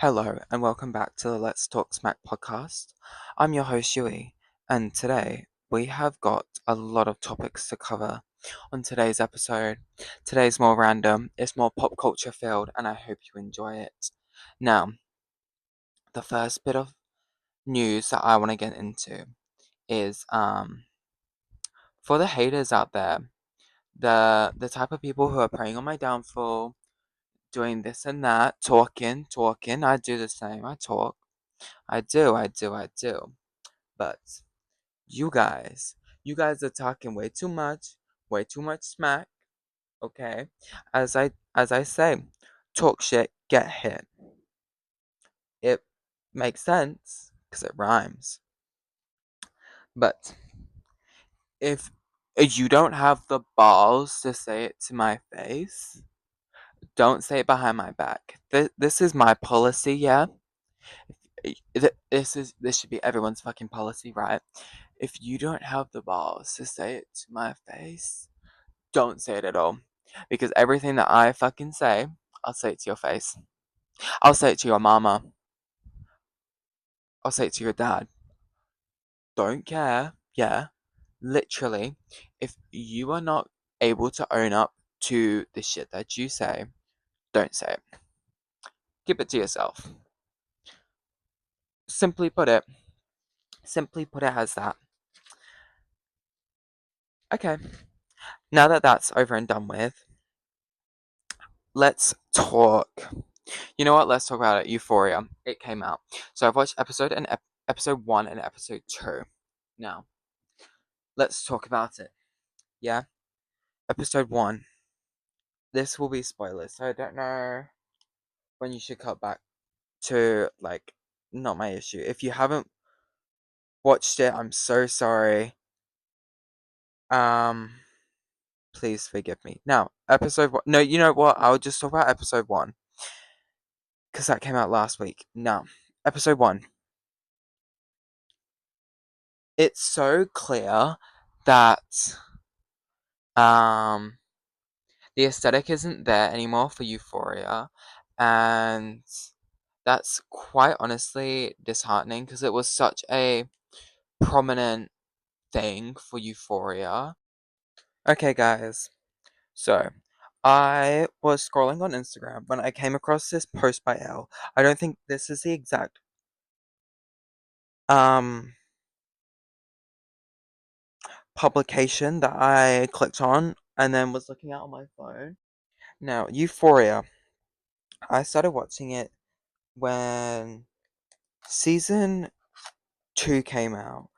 Hello and welcome back to the Let's Talk Smack podcast. I'm your host Ewwy, and today we have got a lot of topics to cover on today's episode. Today's more random, it's more pop culture filled, and I hope you enjoy it. Now, the first bit of news that I want to get into is for the haters out there, the type of people who are preying on my downfall, doing this and that, talking. I do the same. I talk. I do. But you guys, you guys are talking way too much smack, okay? As I say, talk shit, get hit. It makes sense because it rhymes. But if you don't have the balls to say it to my face, don't say it behind my back. This is my policy, yeah? This should be everyone's fucking policy, right? If you don't have the balls to say it to my face, don't say it at all. Because everything that I fucking say, I'll say it to your face. I'll say it to your mama. I'll say it to your dad. Don't care. Yeah. Literally, if you are not able to own up to the shit that you say, don't say it. Keep it to yourself. Simply put it as that. Okay. Now that that's over and done with, let's talk. You know what? Let's talk about it. Euphoria. It came out. So I've watched episode 1 and episode 2. Now, let's talk about it. Yeah? Episode 1. This will be spoilers. So I don't know when you should cut back to, not my issue. If you haven't watched it, I'm so sorry. Please forgive me. Now, episode 1. No, you know what? I'll just talk about episode 1. Because that came out last week. Now, episode 1. It's so clear that the aesthetic isn't there anymore for Euphoria, and that's quite honestly disheartening because it was such a prominent thing for Euphoria. Okay, guys, so I was scrolling on Instagram when I came across this post by Elle. I don't think this is the exact um publication that I clicked on and then was looking at on my phone. Now, Euphoria, I started watching it when season 2 came out,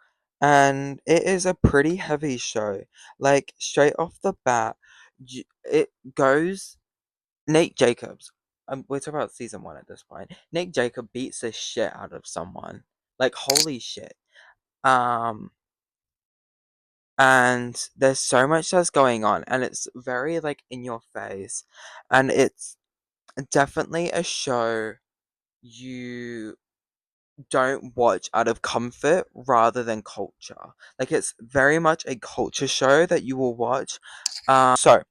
and it is a pretty heavy show. Like, straight off the bat, it goes. Nate Jacobs. We're talking about season 1 at this point. Nate Jacob beats the shit out of someone. Like, holy shit. Um, and there's so much that's going on, and it's very, like, in your face. And it's definitely a show you don't watch out of comfort rather than culture. Like, it's very much a culture show that you will watch. So,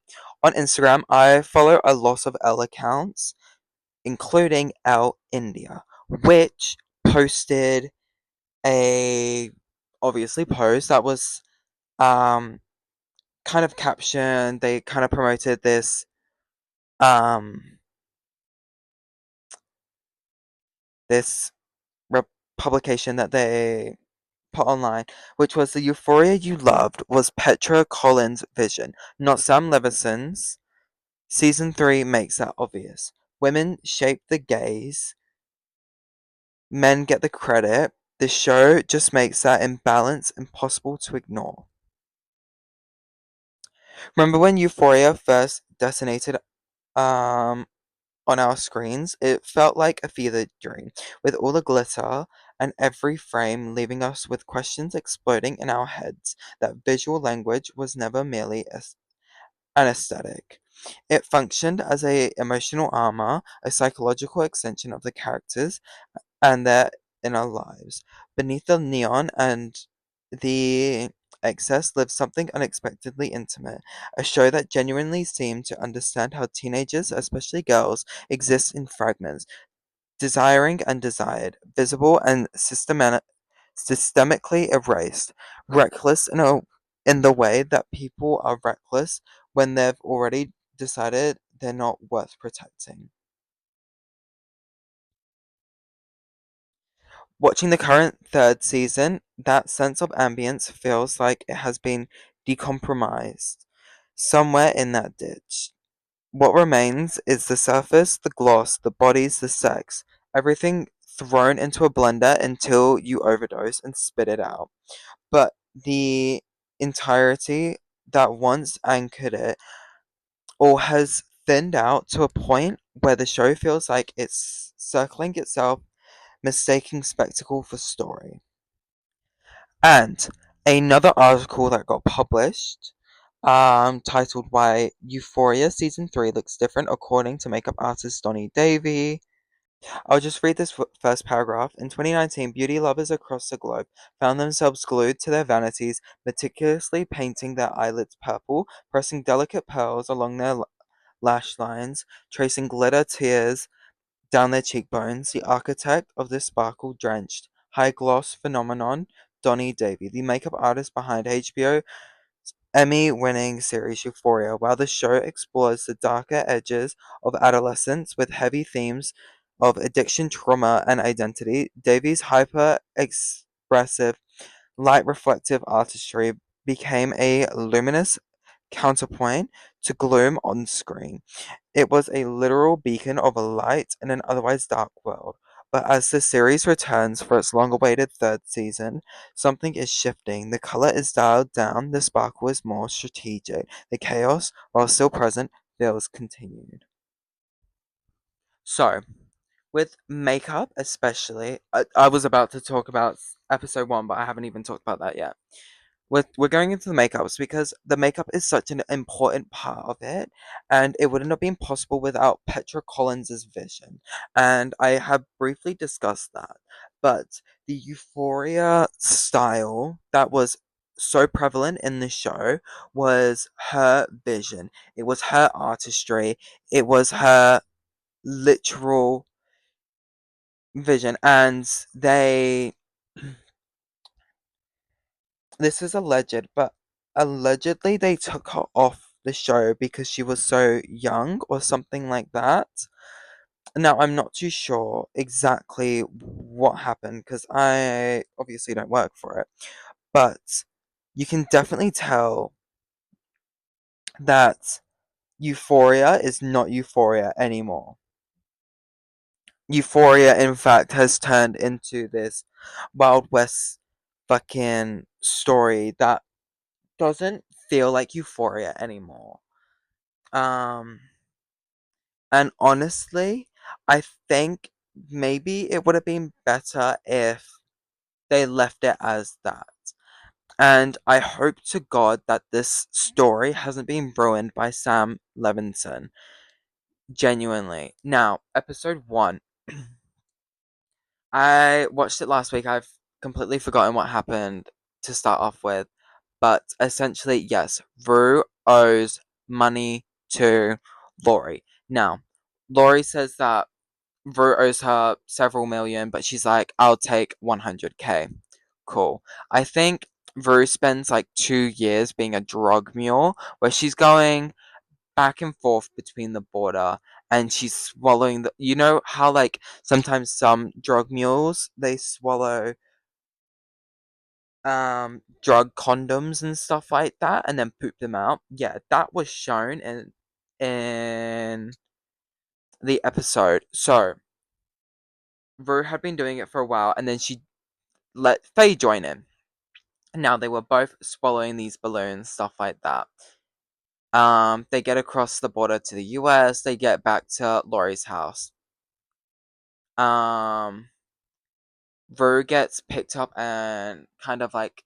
on Instagram, I follow a lot of ELLE accounts, including ELLE India, which posted a obviously post that was kind of captioned. They kind of promoted this um this publication that they put online, which was the euphoria you loved was Petra Collins' vision, not Sam Levinson's. Season 3 makes that obvious. Women shape the gaze, men get the credit. The show just makes that imbalance impossible to ignore. Remember when Euphoria first detonated on our screens? It felt like a fever dream, with all the glitter and every frame leaving us with questions exploding in our heads. That visual language was never merely an aesthetic. It functioned as a emotional armor, a psychological extension of the characters and their inner lives. Beneath the neon and the excess lived something unexpectedly intimate, a show that genuinely seemed to understand how teenagers, especially girls, exist in fragments. desiring and desired, visible and systemically erased, reckless in the way that people are reckless when they've already decided they're not worth protecting. Watching the current third season, that sense of ambience feels like it has been decompromised somewhere in that ditch. What remains is the surface, the gloss, the bodies, the sex, everything thrown into a blender until you overdose and spit it out. But the entirety that once anchored it all has thinned out to a point where the show feels like it's circling itself, mistaking spectacle for story. And another article that got published, titled Why Euphoria Season 3 Looks Different According to Makeup Artist Donny Davy. I'll just read this first paragraph. In 2019, beauty lovers across the globe found themselves glued to their vanities, meticulously painting their eyelids purple, pressing delicate pearls along their lash lines, tracing glitter tears down their cheekbones. The architect of this sparkle-drenched, high-gloss phenomenon, Donny Davy, the makeup artist behind HBO Emmy-winning series Euphoria. While the show explores the darker edges of adolescence with heavy themes of addiction, trauma, and identity, Davies' hyper-expressive, light-reflective artistry became a luminous counterpoint to gloom on screen. It was a literal beacon of a light in an otherwise dark world. But as the series returns for its long-awaited third season, something is shifting. The color is dialed down, the sparkle is more strategic. The chaos, while still present, feels continued. So, with makeup especially, I was about to talk about episode 1, but I haven't even talked about that yet. We're going into the makeups because the makeup is such an important part of it, and it wouldn't have been possible without Petra Collins's vision. And I have briefly discussed that. But the Euphoria style that was so prevalent in the show was her vision. It was her artistry. It was her literal vision. And they this is alleged, but allegedly they took her off the show because she was so young or something like that. Now, I'm not too sure exactly what happened because I obviously don't work for it, but you can definitely tell that Euphoria is not Euphoria anymore. Euphoria, in fact, has turned into this Wild West fucking story that doesn't feel like Euphoria anymore. Um, and honestly, I think maybe it would have been better if they left it as that. And I hope to God that this story hasn't been ruined by Sam Levinson. Genuinely. Now, episode 1. I watched it last week. I've completely forgotten what happened to start off with. But essentially, yes, Rue owes money to Laurie. Now, Laurie says that Rue owes her several million, but she's like, I'll take 100K. Cool. I think Rue spends like 2 years being a drug mule, where she's going back and forth between the border and she's swallowing the. You know how, like, sometimes some drug mules they swallow drug condoms and stuff like that and then poop them out. Yeah, that was shown in the episode. So Rue had been doing it for a while and then she let Faye join in. Now they were both swallowing these balloons, stuff like that. They get across the border to the US, they get back to Laurie's house. Um Rue gets picked up and kind of like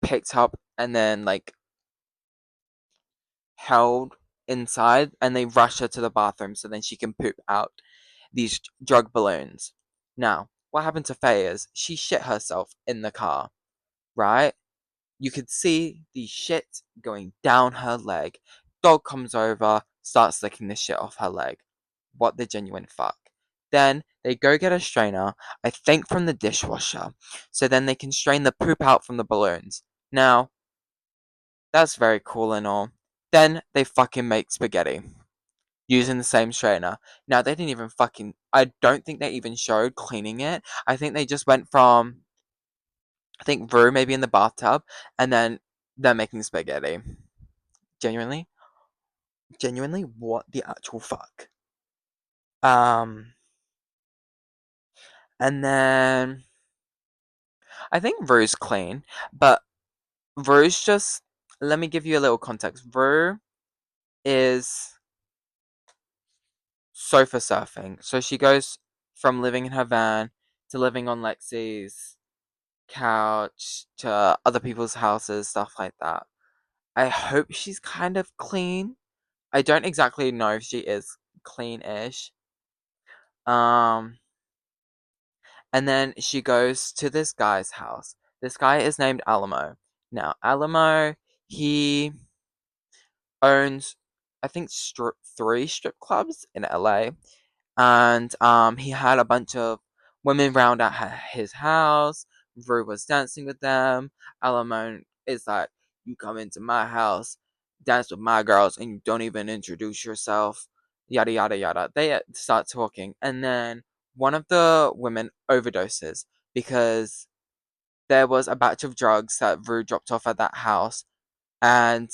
picked up and then like held inside and they rush her to the bathroom so then she can poop out these drug balloons. Now, what happened to Faye is she shit herself in the car, right? You could see the shit going down her leg. Dog comes over, starts licking the shit off her leg. what the genuine fuck. Then they go get a strainer, I think from the dishwasher, so then they can strain the poop out from the balloons. Now, that's very cool and all. Then they fucking make spaghetti using the same strainer. Now, they didn't even fucking. I don't think they even showed cleaning it. I think they just went from. I think Rue maybe in the bathtub, and then they're making spaghetti. Genuinely? Genuinely? What the actual fuck? Um. And then. I think Rue's clean, but Rue's just. Let me give you a little context. Rue is sofa surfing. So she goes from living in her van to living on Lexi's couch to other people's houses, stuff like that. I hope she's kind of clean. I don't exactly know if she is clean-ish. Um, and then she goes to this guy's house. This guy is named Alamo. Now, Alamo, he owns, I think, three strip clubs in LA. And he had a bunch of women round at his house. Rue was dancing with them. Alamo is like, you come into my house, dance with my girls, and you don't even introduce yourself. Yada yada yada. They start talking, and then one of the women overdoses because there was a batch of drugs that Rue dropped off at that house, and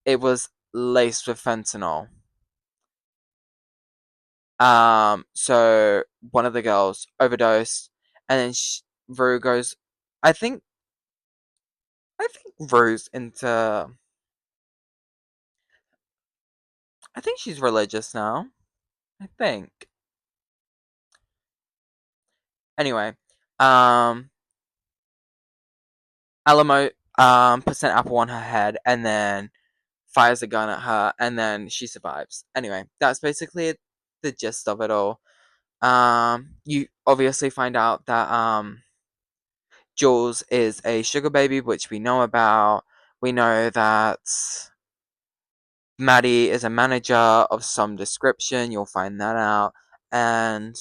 it was laced with fentanyl. So one of the girls overdosed, and then Rue goes. I think I think Rue's into. I think she's religious now. I think. Anyway, um, Alamo puts an apple on her head and then fires a gun at her, and then she survives. Anyway, that's basically the gist of it all. You obviously find out that Jules is a sugar baby, which we know about. We know that Maddie is a manager of some description. You'll find that out. And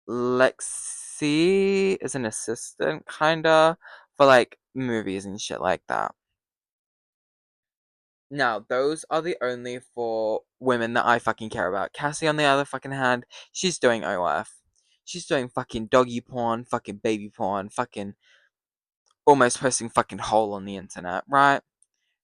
Lexi is an assistant, kinda, for like movies and shit like that. Now, those are the only four women that I fucking care about. Cassie, on the other fucking hand, she's doing OF. She's doing fucking doggy porn, fucking baby porn, fucking almost posting fucking hole on the internet, right?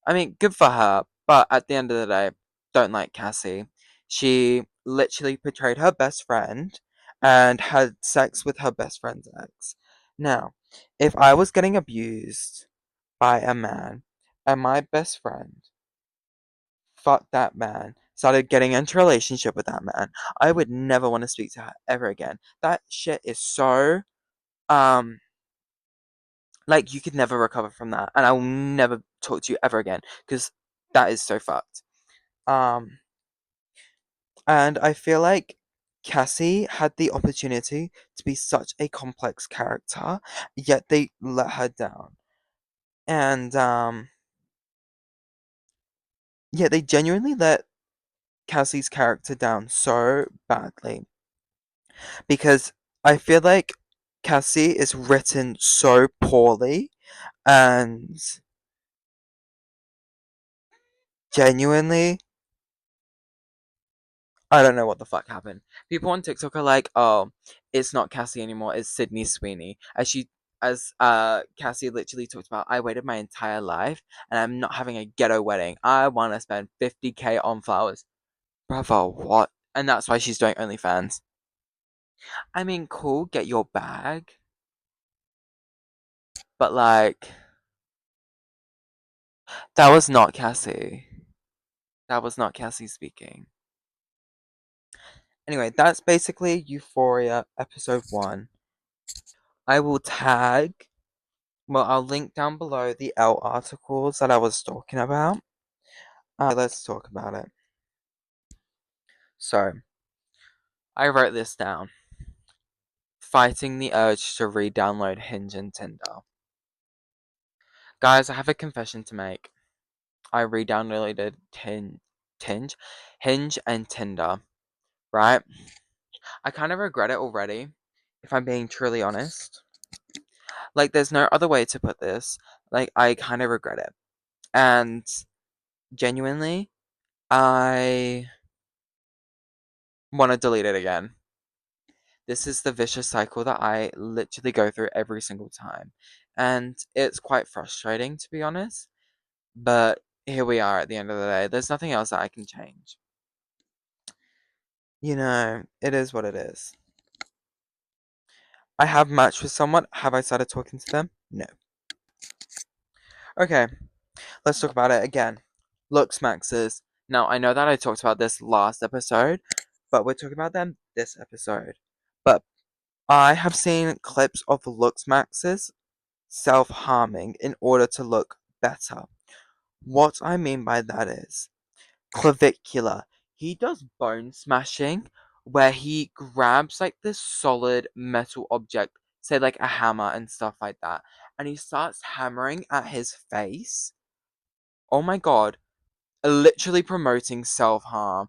I mean, good for her, but at the end of the day, don't like Cassie. She literally portrayed her best friend and had sex with her best friend's ex. Now, if I was getting abused by a man and my best friend fucked that man, started getting into a relationship with that man, I would never want to speak to her ever again. That shit is so, um, like, you could never recover from that, and I will never talk to you ever again, because that is so fucked. Um, and I feel like Cassie had the opportunity to be such a complex character, yet they let her down. And yeah, they genuinely let Cassie's character down so badly because I feel like Cassie is written so poorly and genuinely I don't know what the fuck happened. People on TikTok are like, "Oh, it's not Cassie anymore. It's Sydney Sweeney." As Cassie literally talked about, I waited my entire life, and I'm not having a ghetto wedding. I want to spend 50K on flowers, brother. What? And that's why she's doing OnlyFans. I mean, cool, get your bag, but like, that was not Cassie. That was not Cassie speaking. Anyway, that's basically Euphoria episode 1. I will tag Well, I'll link down below the ELLE articles that I was talking about. Let's talk about it. So, I wrote this down. Fighting the urge to re-download Hinge and Tinder. Guys, I have a confession to make. I re-downloaded Hinge and Tinder, right? I kind of regret it already, if I'm being truly honest. Like, there's no other way to put this. Like, I kind of regret it. And genuinely, I want to delete it again. This is the vicious cycle that I literally go through every single time. And it's quite frustrating, to be honest. But here we are at the end of the day. There's nothing else that I can change. It is what it is. I have matched with someone. Have I started talking to them? No. Okay, let's talk about it again. Looks maxes. Now, I know that I talked about this last episode, but we're talking about them this episode. But I have seen clips of looks maxes self-harming in order to look better. What I mean by that is clavicular. He does bone smashing where he grabs like this solid metal object, say like a hammer and stuff like that, and he starts hammering at his face. Oh my god, literally promoting self-harm.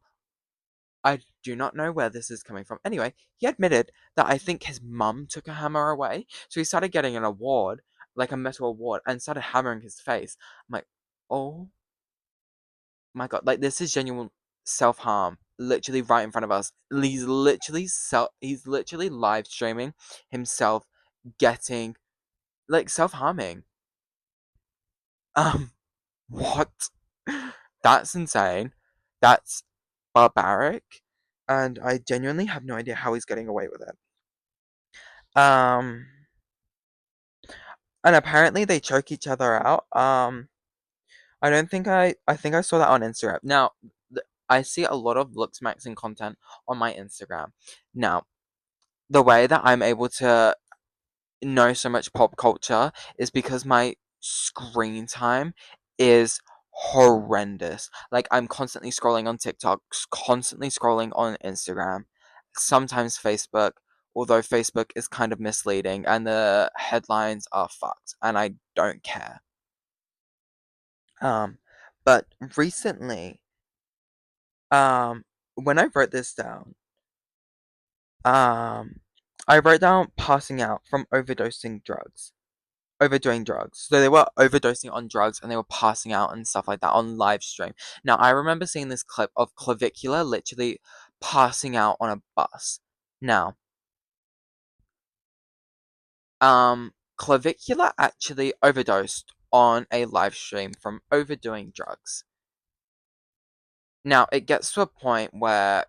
I do not know where this is coming from. Anyway, he admitted that I think his mum took a hammer away, so he started getting an award, like a metal award, and started hammering his face. I'm like, oh my god, like this is genuine self-harm, literally right in front of us. He's literally live streaming himself getting like self-harming. Um, what? That's insane. That's barbaric, and I genuinely have no idea how he's getting away with it. Um, and apparently they choke each other out. I don't think I think I saw that on Instagram. Now, I see a lot of looks maxing content on my Instagram. Now, the way that I'm able to know so much pop culture is because my screen time is horrendous. Like, I'm constantly scrolling on TikTok, constantly scrolling on Instagram, sometimes Facebook, although Facebook is kind of misleading and the headlines are fucked and I don't care. Um, but recently, when I wrote this down, um, I wrote down passing out from overdoing drugs. So they were overdosing on drugs and they were passing out and stuff like that on live stream. Now, I remember seeing this clip of Clavicular literally passing out on a bus. Now, Clavicular actually overdosed on a live stream from overdoing drugs. Now, it gets to a point where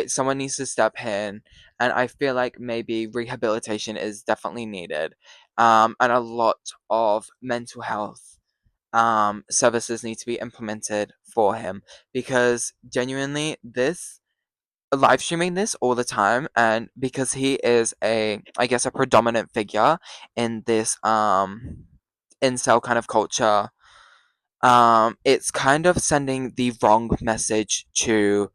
someone needs to step in, and I feel like maybe rehabilitation is definitely needed, and a lot of mental health services need to be implemented for him, because genuinely this live streaming this all the time, and because he is I guess a predominant figure in this incel kind of culture, it's kind of sending the wrong message to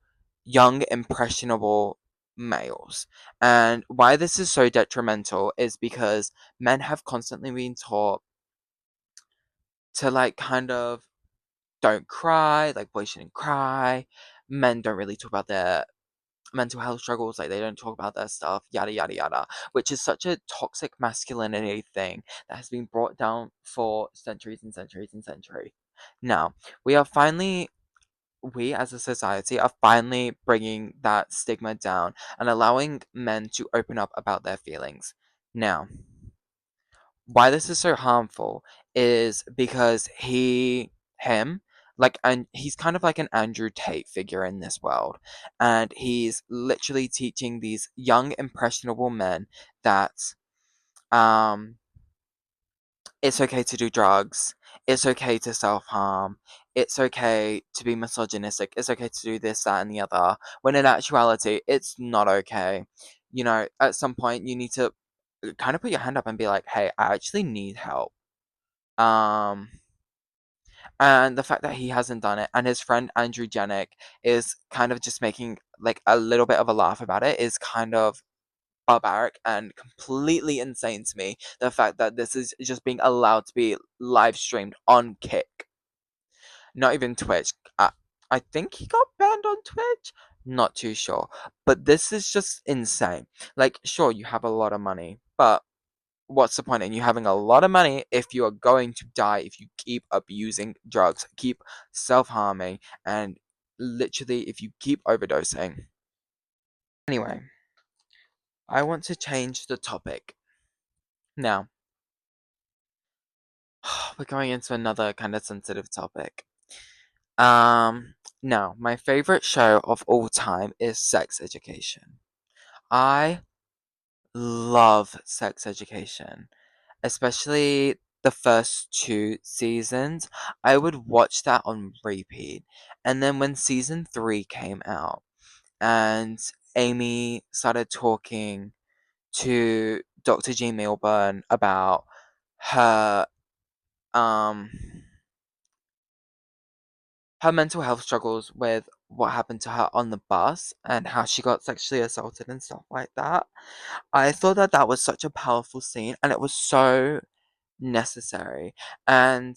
young, impressionable males. And why this is so detrimental is because men have constantly been taught to, like, kind of don't cry, like, boys shouldn't cry. Men don't really talk about their mental health struggles, like, they don't talk about their stuff, yada, yada, yada, which is such a toxic masculinity thing that has been brought down for centuries and centuries and centuries. Now, we as a society are finally bringing that stigma down and allowing men to open up about their feelings. Now, why this is so harmful is because him, like, and he's kind of like an Andrew Tate figure in this world, and he's literally teaching these young, impressionable men that, um, it's okay to do drugs. It's okay to self harm. It's okay to be misogynistic. It's okay to do this, that, and the other. When in actuality, it's not okay. At some point, you need to kind of put your hand up and be like, hey, I actually need help. Um, and the fact that he hasn't done it, and his friend Andrew Janik is kind of just making like a little bit of a laugh about it, is kind of barbaric and completely insane to me. The fact that this is just being allowed to be live streamed on Kick, not even Twitch. I think he got banned on Twitch. Not too sure. But this is just insane. Like, sure, you have a lot of money, but what's the point in you having a lot of money if you are going to die if you keep abusing drugs, keep self-harming, and literally if you keep overdosing? Anyway, I want to change the topic. Now, we're going into another kind of sensitive topic. Now, my favorite show of all time is Sex Education. I love Sex Education, especially the first two seasons. I would watch that on repeat. And then when season 3 came out and Aimee started talking to Dr. G. Milburn about her um her mental health struggles with what happened to her on the bus and how she got sexually assaulted and stuff like that. I thought that that was such a powerful scene and it was so necessary. And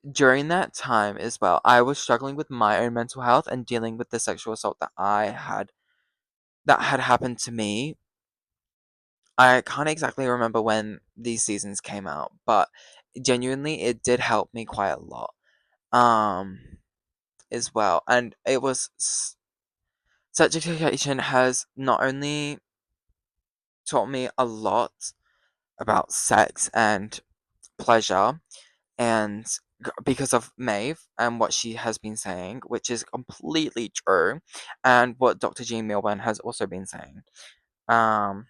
during that time as well, I was struggling with my own mental health and dealing with the sexual assault that had happened to me. I can't exactly remember when these seasons came out, but genuinely it did help me quite a lot. Um as well. And it was such education has not only taught me a lot about sex and pleasure and because of Maeve and what she has been saying, which is completely true, and what Dr. Jean Milburn has also been saying. Um,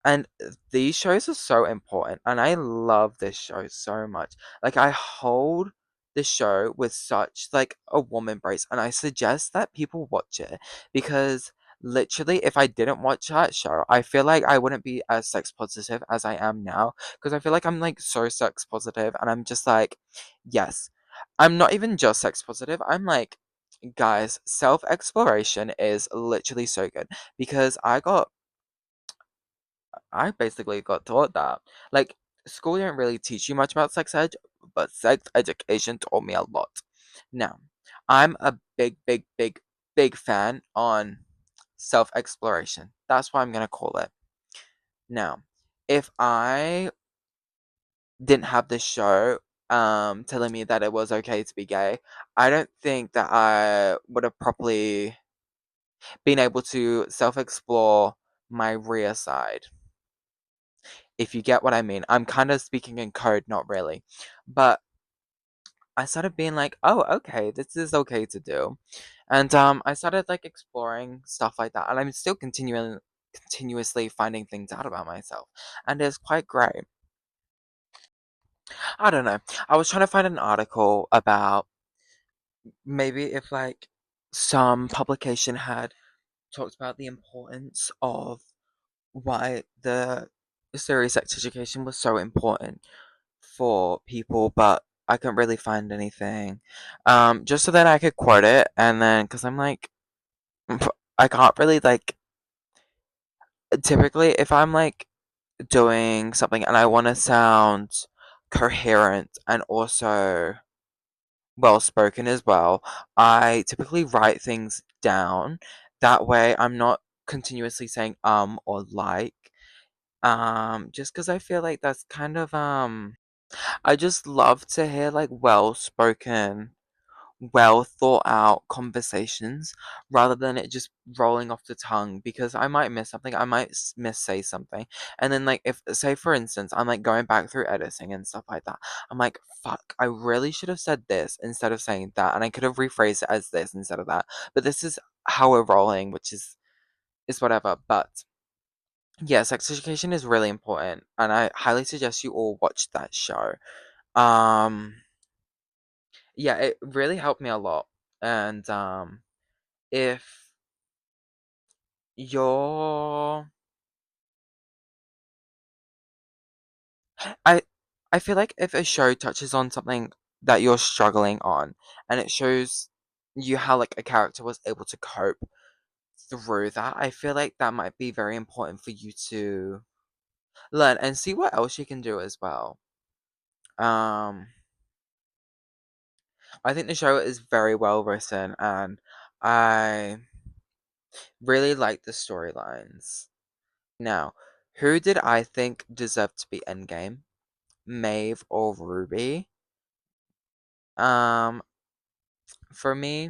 and these shows are so important, and I love this show so much. Like, I hold this show with such, like, a warm embrace, and I suggest that people watch it because literally, if I didn't watch that show, I feel like I wouldn't be as sex positive as I am now because I feel like I'm, like, so sex positive, and I'm just like, yes. I'm not even just sex positive, I'm like, guys, self exploration is literally so good because I basically got taught that. Like, school didn't really teach you much about sex ed, but sex education taught me a lot. Now, I'm a big, big, big, big fan on self exploration. That's what I'm gonna call it. Now, if I didn't have this show telling me that it was okay to be gay, I don't think that I would have properly been able to self explore my rear side. If you get what I mean. I'm kind of speaking in code, not really. But I started being like, oh, okay, this is okay to do. And I started like exploring stuff like that. And I'm still continuously finding things out about myself. And it's quite great. I don't know. I was trying to find an article about maybe if like some publication had talked about the importance of why the series sex education was so important for people, but I couldn't really find anything. Just so that I could quote it, and then because I'm like, I can't really like. Typically, if I'm like doing something and I want to sound coherent and also well spoken as well, I typically write things down. That way, I'm not continuously saying or like. Just because I feel like that's kind of I just love to hear like well spoken, well thought out conversations rather than it just rolling off the tongue because I might miss something, I might miss say something. And then, like, if, say, for instance, I'm like going back through editing and stuff like that, I'm like, fuck, I really should have said this instead of saying that, and I could have rephrased it as this instead of that. But this is how we're rolling, which is whatever. But yeah, sex education is really important, and I highly suggest you all watch that show. Um, yeah, it really helped me a lot. And if you're I I feel like if a show touches on something that you're struggling on and it shows you how like a character was able to cope through that, I feel like that might be very important for you to learn and see what else you can do as well. Um I think the show is very well written, and I really like the storylines. Now, who did I think deserved to be Endgame? Maeve or Ruby? Um, for me,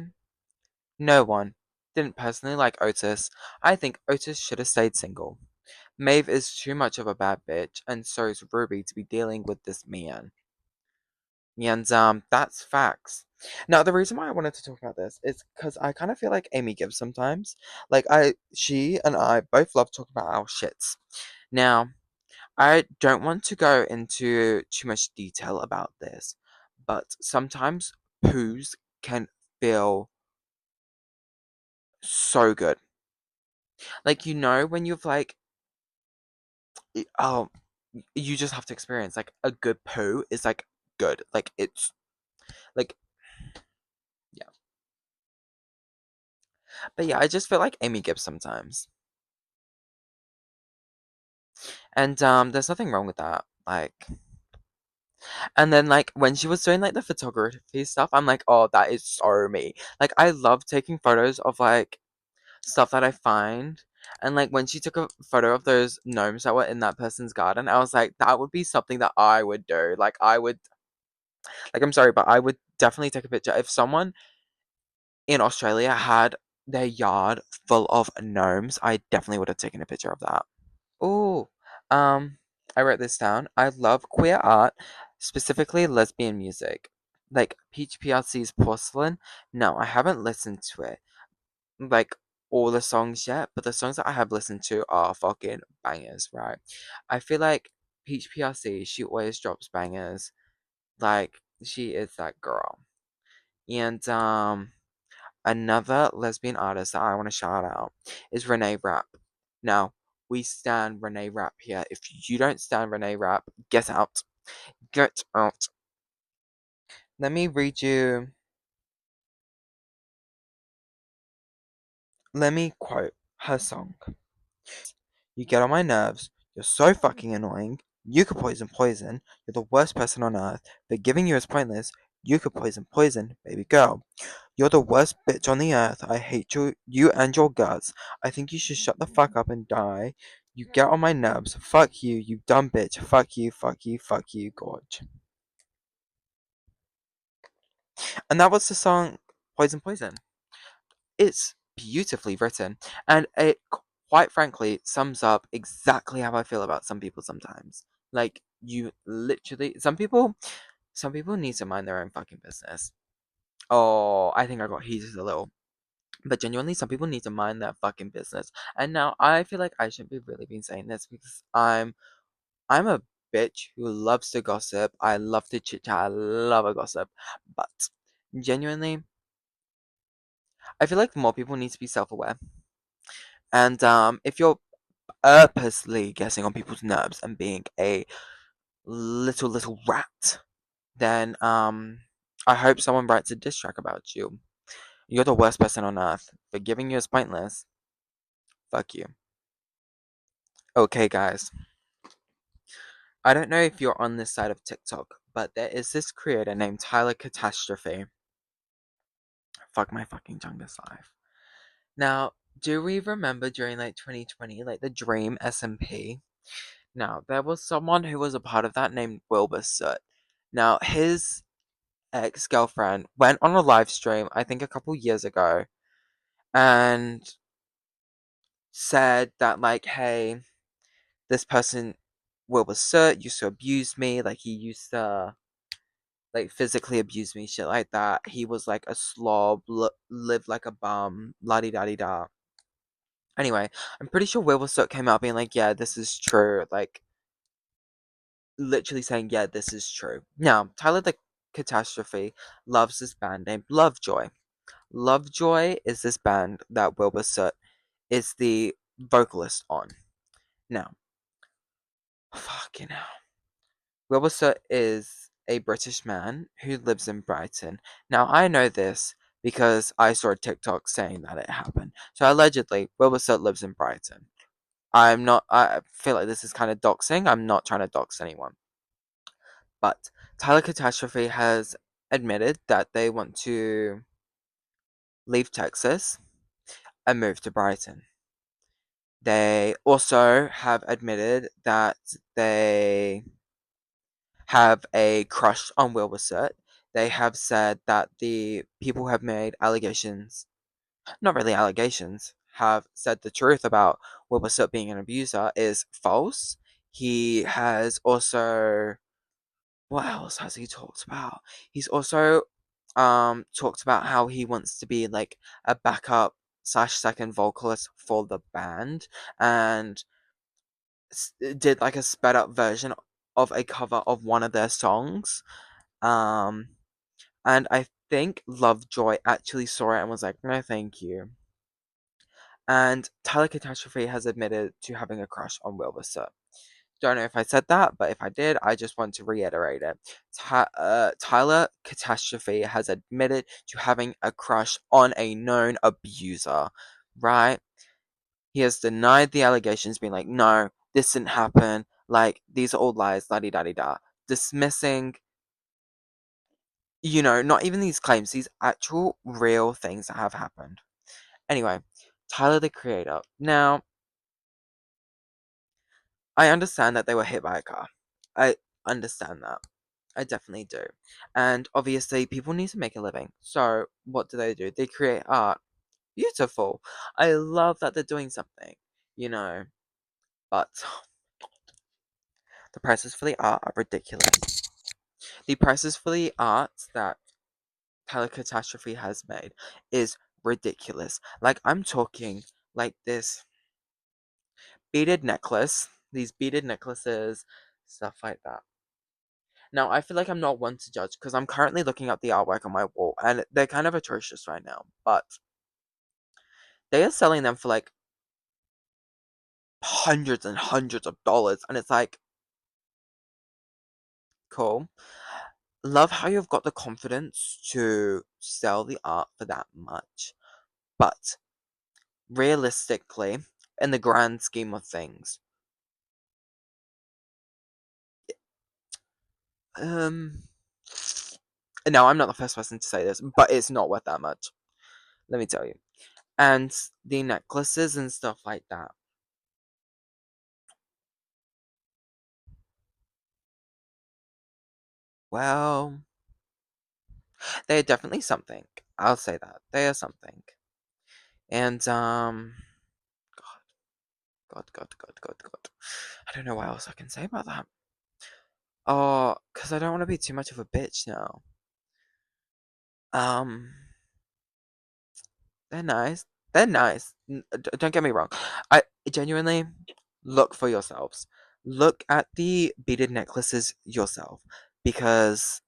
no one. Didn't personally like Otis. I think Otis should have stayed single. Maeve is too much of a bad bitch, and so is Ruby to be dealing with this man. And that's facts. Now, the reason why I wanted to talk about this is because I kind of feel like Aimee Gibbs sometimes. She and I both love talking about our shits. Now, I don't want to go into too much detail about this, but sometimes poos can feel so good. Like, when you've oh, you just have to experience like a good poo is like good. Like, it's like, yeah. But yeah, I just feel like Aimee Gibbs sometimes. And there's nothing wrong with that. And then like when she was doing like the photography stuff, I'm like, oh, that is so me. Like, I love taking photos of like stuff that I find. And like when she took a photo of those gnomes that were in that person's garden, I was like, that would be something that I would do. Like, I'm sorry, but I would definitely take a picture. If someone in Australia had their yard full of gnomes, I definitely would have taken a picture of that. Oh, I wrote this down. I love queer art, specifically lesbian music. Like Peach PRC's Porcelain. No, I haven't listened to it. Like all the songs yet, but the songs that I have listened to are fucking bangers, right? I feel like Peach PRC, she always drops bangers. Like, she is that girl. And another lesbian artist that I want to shout out is Renee Rapp. Now, we stand Renee Rapp here. If you don't stand Renee Rapp, get out. Get out. Let me read you. Let me quote her song. You get on my nerves. You're so fucking annoying. You could poison. You're the worst person on earth. Forgiving you is pointless. You could poison, baby girl. You're the worst bitch on the earth. I hate you and your guts. I think you should shut the fuck up and die. You get on my nerves. Fuck you, you dumb bitch. Fuck you, gorge. And that was the song Poison. It's beautifully written, and it quite frankly sums up exactly how I feel about some people sometimes. Like, you literally, some people need to mind their own fucking business. Oh, I think I got heated a little. But genuinely, some people need to mind their fucking business. And now I feel like I shouldn't be really been saying this because I'm a bitch who loves to gossip. I love to chit chat. I love a gossip. But genuinely, I feel like more people need to be self aware. And if you're purposely getting on people's nerves and being a little rat, then I hope someone writes a diss track about you. You're the worst person on earth. Forgiving you is pointless. Fuck you. Okay, guys. I don't know if you're on this side of TikTok, but there is this creator named Tyler Catastrophe. Fuck my fucking tongue this life. Now, do we remember during like 2020, like the Dream SMP? Now, there was someone who was a part of that named Wilbur Soot. Now, his ex-girlfriend went on a live stream, I think a couple years ago, and said that like, hey, this person, Wilbur Soot, used to abuse me. Like, he used to like physically abuse me, shit like that. He was like a slob, lived like a bum, la di da di da. Anyway, I'm pretty sure Wilbur Soot came out being like, yeah, this is true. Like, literally saying, yeah, this is true. Now, Tyler the Catastrophe loves this band named Lovejoy. Lovejoy is this band that Wilbur Soot is the vocalist on. Now, fucking hell. Wilbur Soot is a British man who lives in Brighton. Now, I know this because I saw a TikTok saying that it happened. So, allegedly, Wilbur Soot lives in Brighton. I feel like this is kind of doxing. I'm not trying to dox anyone. But Tyler Catastrophe has admitted that they want to leave Texas and move to Brighton. They also have admitted that they have a crush on Wilbur. They have said that the people who have made allegations, not really allegations, have said the truth about Wilbur being an abuser is false. He has also, what else has he talked about? He's also talked about how he wants to be like a backup slash second vocalist for the band, and did like a sped up version of a cover of one of their songs. Um, and I think Lovejoy actually saw it and was like, no, thank you. And Tyler Catastrophe has admitted to having a crush on Wilbur. Don't know if I said that, but if I did, I just want to reiterate it. Tyler Catastrophe has admitted to having a crush on a known abuser, right? He has denied the allegations, being like, no, this didn't happen. Like, these are all lies, la di da di da. Dismissing, not even these claims, these actual real things that have happened. Anyway, Tyler the Creator. Now, I understand that they were hit by a car. I understand that. I definitely do. And obviously, people need to make a living. So, what do? They create art. Beautiful. I love that they're doing something, you know. But the prices for the art are ridiculous. The prices for the art that Tyler Catastrophe has made is ridiculous. Like, I'm talking like this beaded necklace, these beaded necklaces, stuff like that. Now, I feel like I'm not one to judge because I'm currently looking at the artwork on my wall and they're kind of atrocious right now, but they are selling them for like hundreds and hundreds of dollars, and it's like, cool. Love how you've got the confidence to sell the art for that much, but realistically, in the grand scheme of things, um, no, I'm not the first person to say this, but it's not worth that much. Let me tell you. And the necklaces and stuff like that. Well, they are definitely something. I'll say that. They are something. And, God. I don't know what else I can say about that. Oh, because I don't want to be too much of a bitch now. Um, they're nice. They're nice. Don't get me wrong. I genuinely look for yourselves. Look at the beaded necklaces yourself. Because,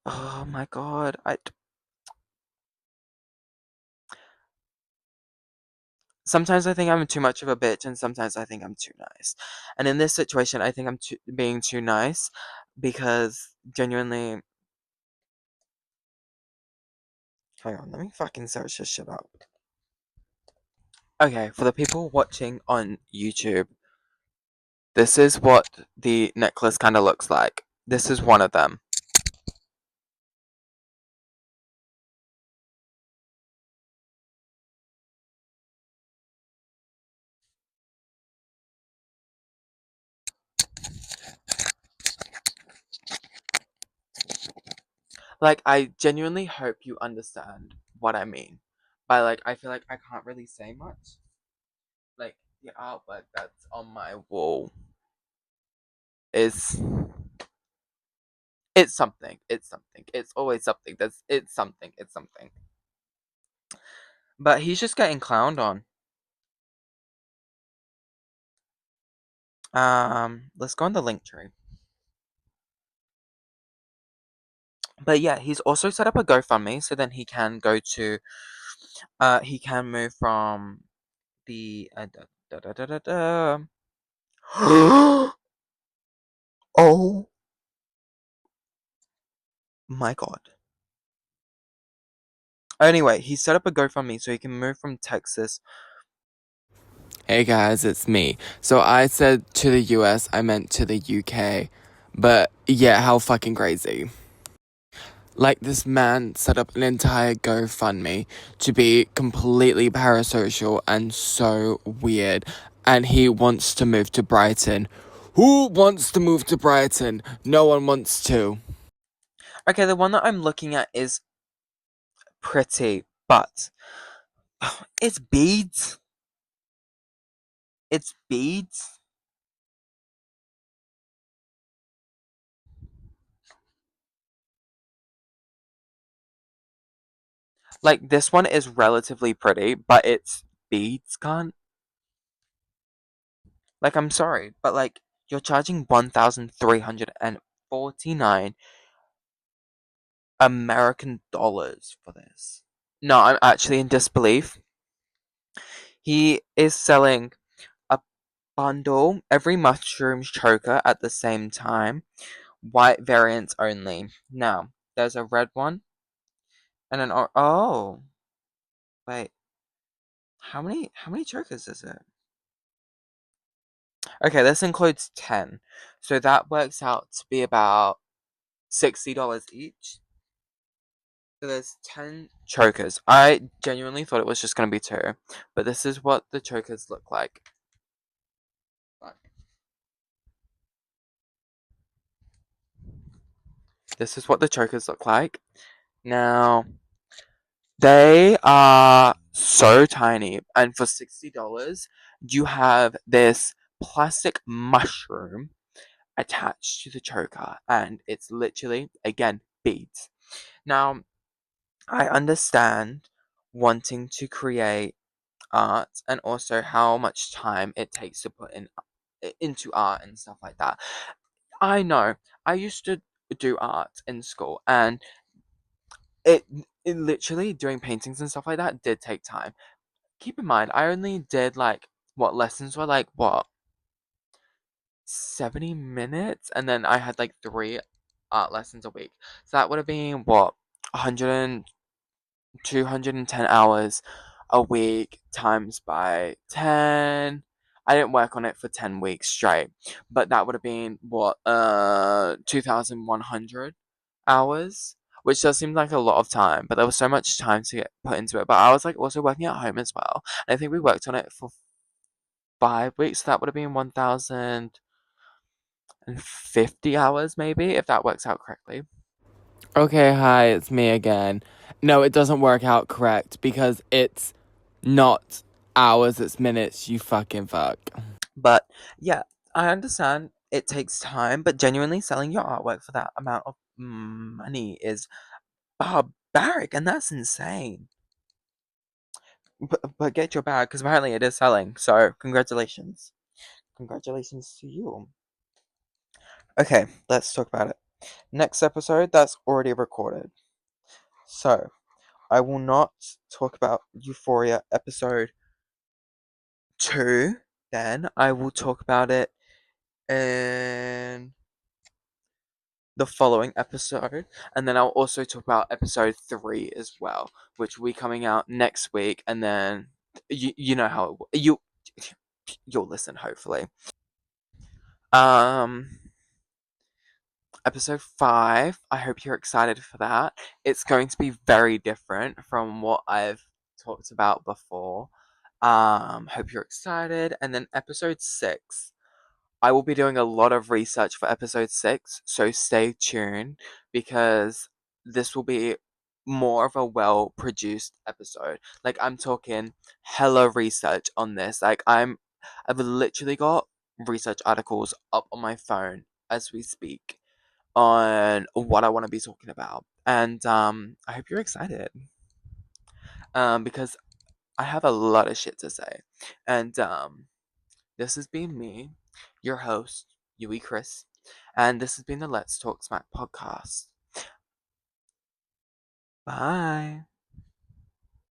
oh my god, sometimes I think I'm too much of a bitch, and sometimes I think I'm too nice. And in this situation, I think I'm being too nice because genuinely. Hang on, let me fucking search this shit up. Okay, for the people watching on YouTube, this is what the necklace kind of looks like. This is one of them. Like, I genuinely hope you understand what I mean. By like, I feel like I can't really say much. Like, the artwork that's on my wall is. It's something. It's something. It's always something. It's something. It's something. But he's just getting clowned on. Let's go on the link tree. But yeah, he's also set up a GoFundMe so then he can go to he can move from the da, da, da, da, da. Oh my god. Anyway, he set up a GoFundMe so he can move from Texas. Hey guys, it's me. So I said to the US, I meant to the UK. But yeah, how fucking crazy. Like, this man set up an entire GoFundMe to be completely parasocial and so weird. And he wants to move to Brighton. Who wants to move to Brighton? No one wants to. Okay, the one that I'm looking at is pretty, but it's beads. It's beads. Like, this one is relatively pretty, but it's beads, can't. Like, I'm sorry, but like, you're charging 1,349 American dollars for this. No, I'm actually in disbelief. He is selling a bundle, every mushroom choker at the same time, white variants only. Now, there's a red one and an oh, wait. How many chokers is it? Okay, this includes 10. So that works out to be about $60 each. So there's 10 chokers. I genuinely thought it was just going to be 2, but this is what the chokers look like. This is what the chokers look like. Now, they are so tiny, and for $60, you have this plastic mushroom attached to the choker, and it's literally, again, beads. Now, I understand wanting to create art and also how much time it takes to put into art and stuff like that. I know. I used to do art in school, and it, it literally doing paintings and stuff like that did take time. Keep in mind, I only did like what lessons were like what 70 minutes, and then I had like 3 art lessons a week. So that would have been what 100 210 hours a week times by 10. I didn't work on it for 10 weeks straight, but that would have been what 2,100 hours, which does seem like a lot of time, but there was so much time to get put into it. But I was like also working at home as well, and I think we worked on it for 5 weeks, so that would have been 1,050 hours maybe, if that works out correctly. Okay, hi, it's me again. No, it doesn't work out correct because it's not hours, it's minutes, you fucking fuck. But yeah, I understand it takes time, but genuinely selling your artwork for that amount of money is barbaric, and that's insane. But get your bag, because apparently it is selling, so congratulations. Congratulations to you. Okay, let's talk about it. Next episode, that's already recorded. So, I will not talk about Euphoria episode 2, then. I will talk about it in the following episode, and then I'll also talk about episode 3 as well, which will be coming out next week, and then you know how you'll listen, hopefully. Um, Episode 5, I hope you're excited for that. It's going to be very different from what I've talked about before. Hope you're excited. And then episode 6, I will be doing a lot of research for episode 6, so stay tuned because this will be more of a well produced episode. Like, I'm talking hella research on this. Like, I've literally got research articles up on my phone as we speak on what I want to be talking about. And I hope you're excited. Because I have a lot of shit to say. And this has been me, your host, Ewwychris, and this has been the Let's Talk Smack podcast. Bye.